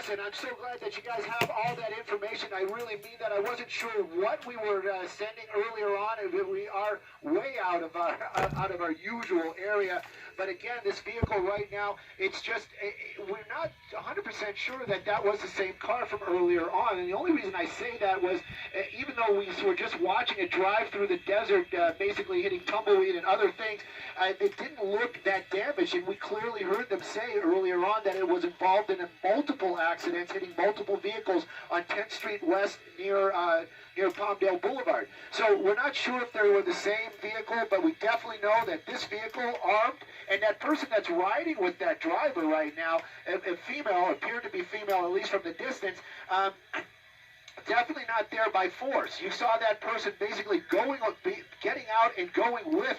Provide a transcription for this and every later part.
listen, I'm so glad that you guys have all that information. I really mean that. I wasn't sure what we were sending earlier on. We are way out of our usual area. But again, this vehicle right now, it's just, we're not 100% sure that that was the same car from earlier on. And the only reason I say that was, even though we were just watching it drive through the desert, basically hitting tumbleweed and other things, it didn't look that damaged. And we clearly heard them say earlier on that it was involved in multiple accidents, hitting multiple vehicles on 10th Street West near Palmdale Boulevard. So we're not sure if they were the same vehicle, but we definitely know that this vehicle, armed, and that person that's riding with that driver right now, a female, appeared to be female, at least from the distance, definitely not there by force. You saw that person basically getting out and going with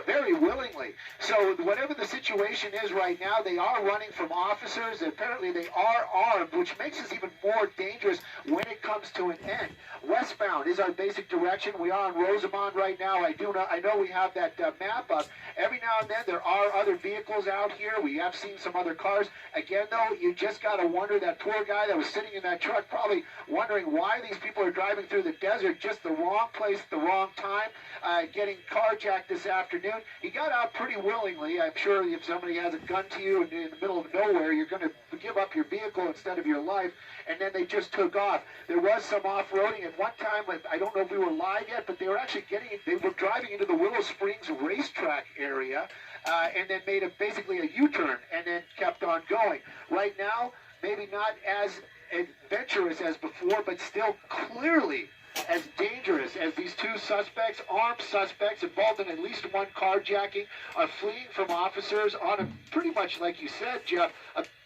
very willingly. So whatever the situation is right now, they are running from officers. Apparently they are armed, which makes us even more dangerous when it comes to an end. Westbound is our basic direction. We are on Rosamond right now. I know we have that map up. Every now and then there are other vehicles out here. We have seen some other cars. Again, though, you just got to wonder, that poor guy that was sitting in that truck probably wondering why these people are driving through the desert, just the wrong place at the wrong time, getting carjacked this afternoon. He got out pretty willingly. I'm sure if somebody has a gun to you in the middle of nowhere, you're going to give up your vehicle instead of your life, and then they just took off. There was some off-roading at one time. I don't know if we were live yet, but they were actually driving into the Willow Springs racetrack area, and then made basically a U-turn and then kept on going. Right now, maybe not as adventurous as before, but still clearly as dangerous as these two suspects, armed suspects involved in at least one carjacking, are fleeing from officers on a, pretty much like you said, Jeff,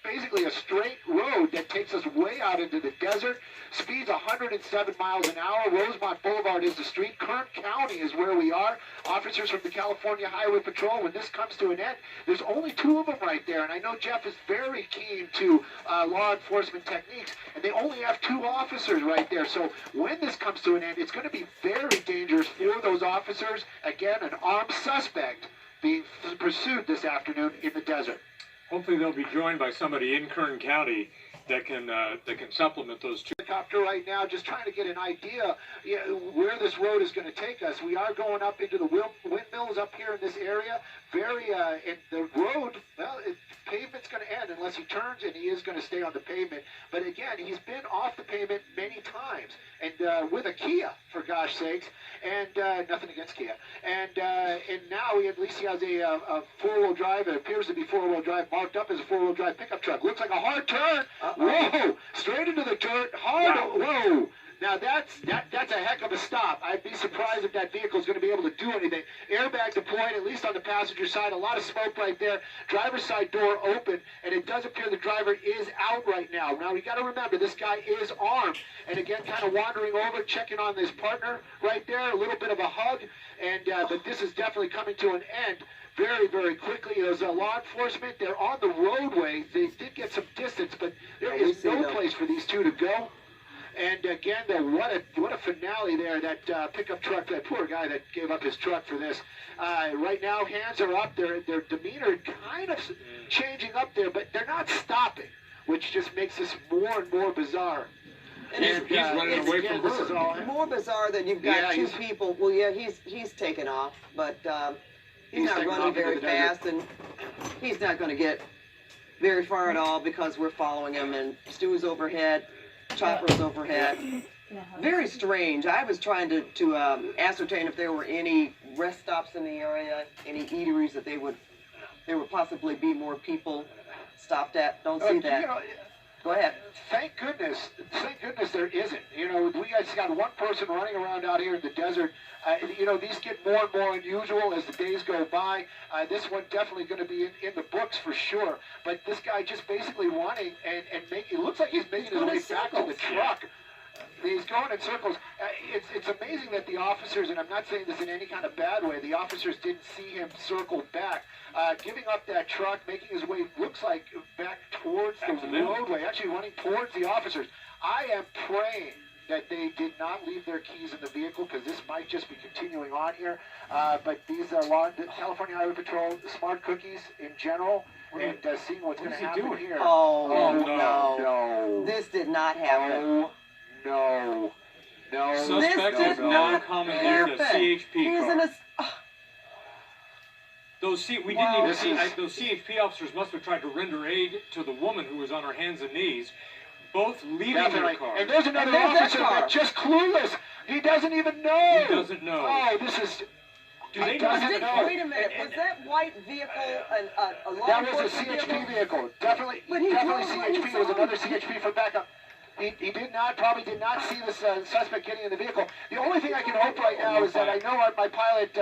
basically a straight road that takes us way out into the desert. Speeds 107 miles an hour. Rosemont Boulevard is the street. Kern County is where we are. Officers from the California Highway Patrol, when this comes to an end, there's only two of them right there. And I know Jeff is very keen to law enforcement techniques, and they only have two officers right there. So when this comes to an end, it's going to be very dangerous for those officers. Again, an armed suspect being pursued this afternoon in the desert. Hopefully they'll be joined by somebody in Kern County that can supplement those two. Helicopter right now, just trying to get an idea where this road is going to take us. We are going up into the windmills up here in this area. And the road, well, pavement's going to end unless he turns, and he is going to stay on the pavement. But again, he's been off the pavement many times, and with a Kia, for gosh sakes, and nothing against Kia. And now at least he has a four-wheel drive. It appears to be four-wheel drive, marked up as a four-wheel drive pickup truck. Looks like a hard turn. Whoa! Straight into the dirt. Hard. Wow. Whoa! Now that's a heck of a stop. I'd be surprised if that vehicle is going to be able to do anything. Airbag deployed, at least on the passenger side. A lot of smoke right there. Driver's side door open, and it does appear the driver is out right now. Now you got to remember, this guy is armed, and again, kind of wandering over, checking on his partner right there. A little bit of a hug, and but this is definitely coming to an end very, very quickly. There's law enforcement. They're on the roadway. They did get some distance, but there is no place for these two to go. And again, what a finale there. That pickup truck, that poor guy that gave up his truck for this. Right now, hands are up. Their demeanor kind of changing up there, but they're not stopping, which just makes this more and more bizarre. And he's running away from her. More bizarre than you've got two people. Well, yeah, he's taken off, but he's not running very fast, and he's not going to get very far at all because we're following him, and Stu's overhead. Choppers overhead. Very strange. I was trying to ascertain if there were any rest stops in the area, any eateries that there would possibly be more people stopped at. Don't see that. Go ahead. Thank goodness there isn't. We just got one person running around out here in the desert. These get more and more unusual as the days go by. This one definitely going to be in the books for sure. But this guy just basically running and it looks like he's making his way back to the truck. He's going in circles. It's amazing that the officers, and I'm not saying this in any kind of bad way, the officers didn't see him circle back. Giving up that truck, making his way, looks like, back towards the roadway, actually running towards the officers. I am praying that they did not leave their keys in the vehicle, because this might just be continuing on here. But these are the California Highway Patrol smart cookies in general, and seeing what's going to happen here. Oh, no. This did not happen. No. Suspect has now commandeered a CHP He's car. in a... Those CHP officers must have tried to render aid to the woman who was on her hands and knees, both leaving their car. And there's another officer that's just clueless. He doesn't even know. He doesn't know. Oh, this is... Wait a minute. Was that white vehicle a law That was a enforcement CHP vehicle. Definitely CHP. It was another CHP for backup. He probably did not see the suspect getting in the vehicle. The only thing I can hope right now is that I know my pilot,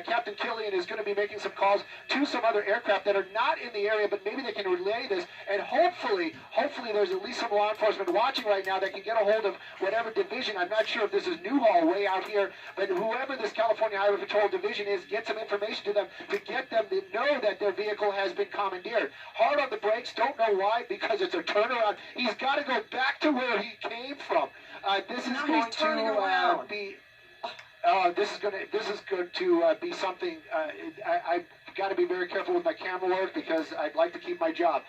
Captain Killian, is going to be making some calls to some other aircraft that are not in the area, but maybe they can relay this, and hopefully there's at least some law enforcement watching right now that can get a hold of whatever division. I'm not sure if this is Newhall way out here, but whoever this California Highway Patrol division is, get some information to them to get them to know that their vehicle has been commandeered. Hard on the brakes, don't know why, because it's a turnaround. He's got to go back to where he came from. This is going to be. This is going to be something. I've got to be very careful with my camera work, because I'd like to keep my job.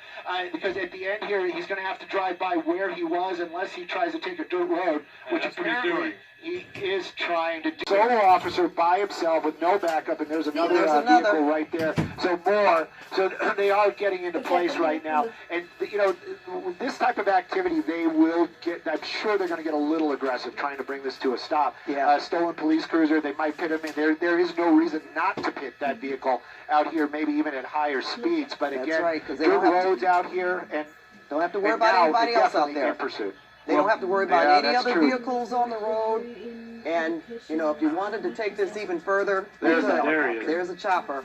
Because at the end here, he's going to have to drive by where he was, unless he tries to take a dirt road, which apparently he is trying to do. Solo officer by himself with no backup, and there's another vehicle right there. So they are getting into place right now. And, you know, this type of activity, they will get, I'm sure they're going to get a little aggressive trying to bring this to a stop. Yeah. Stolen police cruiser, they might pit him in. There is no reason not to pit that vehicle out here, maybe even at higher speeds. But again, dirt roads out here, and don't have to worry about anybody else out there. In pursuit. They don't have to worry about any other vehicles on the road. And, you know, if you wanted to take this even further, there's a chopper.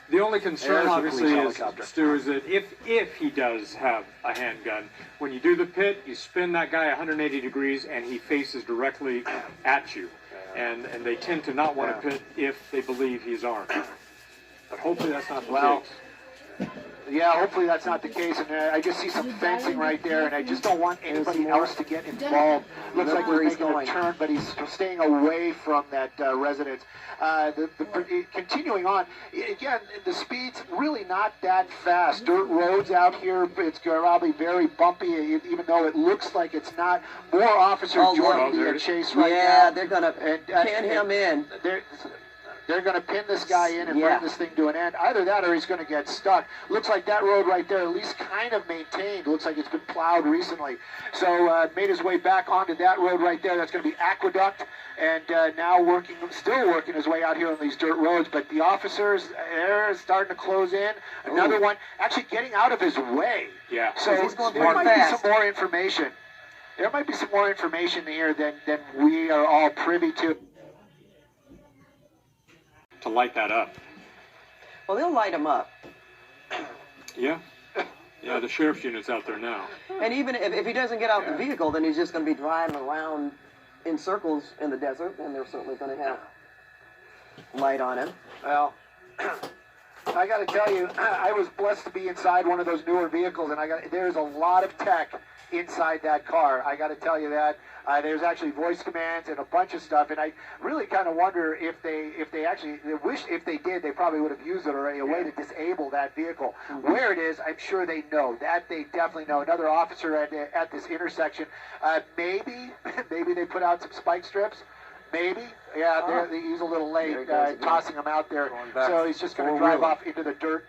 The only concern, obviously, is, Stu, is that if he does have a handgun, when you do the pit, you spin that guy 180 degrees, and he faces directly at you. And they tend to not want to pit if they believe he's armed. But hopefully that's not the case. Yeah, hopefully that's not the case. And I just see some fencing right there, and I just don't want anybody else to get involved. Looks like he's making a turn, but he's staying away from that residence. Continuing on, again, the speed's really not that fast. Dirt roads out here, it's probably very bumpy, even though it looks like it's not. More officers joining the chase right now. Yeah, they're going to pin him in. They're going to pin this guy in and bring this thing to an end. Either that or he's going to get stuck. Looks like that road right there, at least kind of maintained. Looks like it's been plowed recently. So made his way back onto that road right there. That's going to be Aqueduct. And now still working his way out here on these dirt roads. But the officers, they're starting to close in. Another one actually getting out of his way. Yeah. So there might be some more information. There might be some more information here than we are all privy to. To light that up. Well, they'll light him up. Yeah. Yeah, the sheriff's unit's out there now. And even if he doesn't get out the vehicle, then he's just going to be driving around in circles in the desert, and they're certainly going to have light on him. Well, I got to tell you, I was blessed to be inside one of those newer vehicles, and there's a lot of tech inside that car. I got to tell you that. There's actually voice commands and a bunch of stuff, and I really kind of wonder if they actually wish if they did, they probably would have used it already, a way to disable that vehicle. Where it is, I'm sure they know. That they definitely know. Another officer at this intersection. Maybe they put out some spike strips. Maybe. Yeah, he's a little late tossing them out there. So he's just going to drive off into the dirt.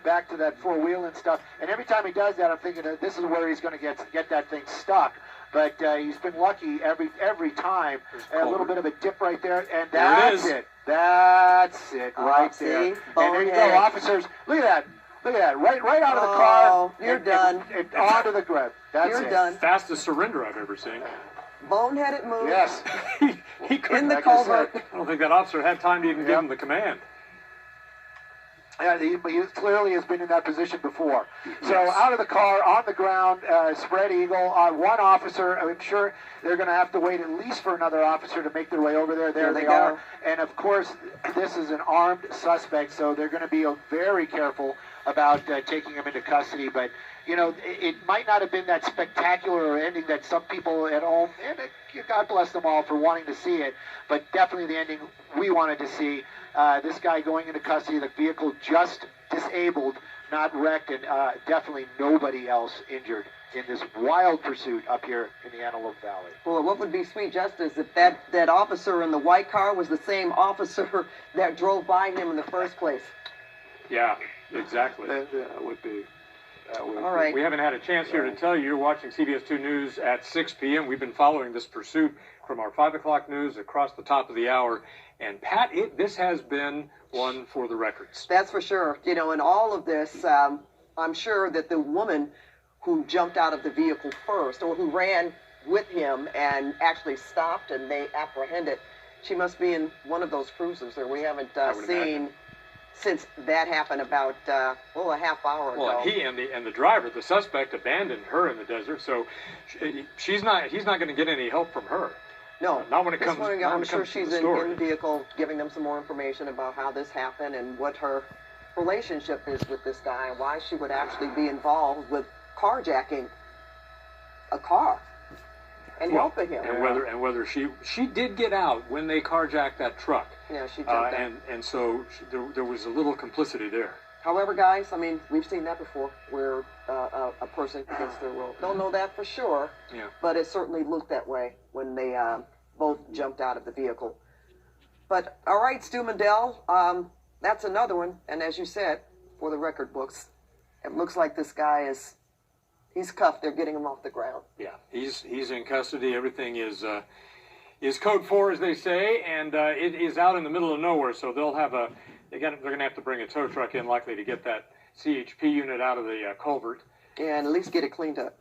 Back to that four-wheel and stuff. And every time he does that, I'm thinking that this is where he's going to get that thing stuck. But he's been lucky every time. A little bit of a dip right there, and that's it. That's it right there. And there you go, officers. Look at that. Look at that. Right out of the car. You're done. And onto the ground. That's You're done. Fastest surrender I've ever seen. Boneheaded move. Yes. he couldn't. In the culvert. I don't think that officer had time to even give him the command. Yeah, he clearly has been in that position before. So out of the car, on the ground, spread eagle, one officer. I'm sure they're going to have to wait at least for another officer to make their way over there. There they are. And, of course, this is an armed suspect, so they're going to be very careful about taking him into custody. But, you know, it might not have been that spectacular ending that some people at home, and God bless them all for wanting to see it, but definitely the ending we wanted to see. This guy going into custody, the vehicle just disabled, not wrecked, and definitely nobody else injured in this wild pursuit up here in the Antelope Valley. Well, what would be sweet justice if that officer in the white car was the same officer that drove by him in the first place? Yeah, exactly. That would be. All right. We haven't had a chance here to tell you. You're watching CBS 2 News at 6 p.m. We've been following this pursuit from our 5 o'clock news across the top of the hour. And, Pat, this has been one for the records. That's for sure. You know, in all of this, I'm sure that the woman who jumped out of the vehicle first, or who ran with him and actually stopped and they apprehended, she must be in one of those cruisers that we haven't seen since that happened about a half hour ago. Well, he and the driver, the suspect, abandoned her in the desert, so he's not going to get any help from her. No, not when it comes. I'm sure she's in the vehicle giving them some more information about how this happened and what her relationship is with this guy and why she would actually be involved with carjacking a car and helping him. And whether she did get out when they carjacked that truck. Yeah, she jumped out. And so there was a little complicity there. However, guys, I mean, we've seen that before, where a person against their will. Don't know that for sure, but it certainly looked that way when they both jumped out of the vehicle. But, all right, Stu Mandel, that's another one. And as you said, for the record books, it looks like this guy he's cuffed. They're getting him off the ground. Yeah, he's in custody. Everything is code 4, as they say, and it is out in the middle of nowhere, so they'll have they're going to have to bring a tow truck in, likely, to get that CHP unit out of the culvert. Yeah, and at least get it cleaned up.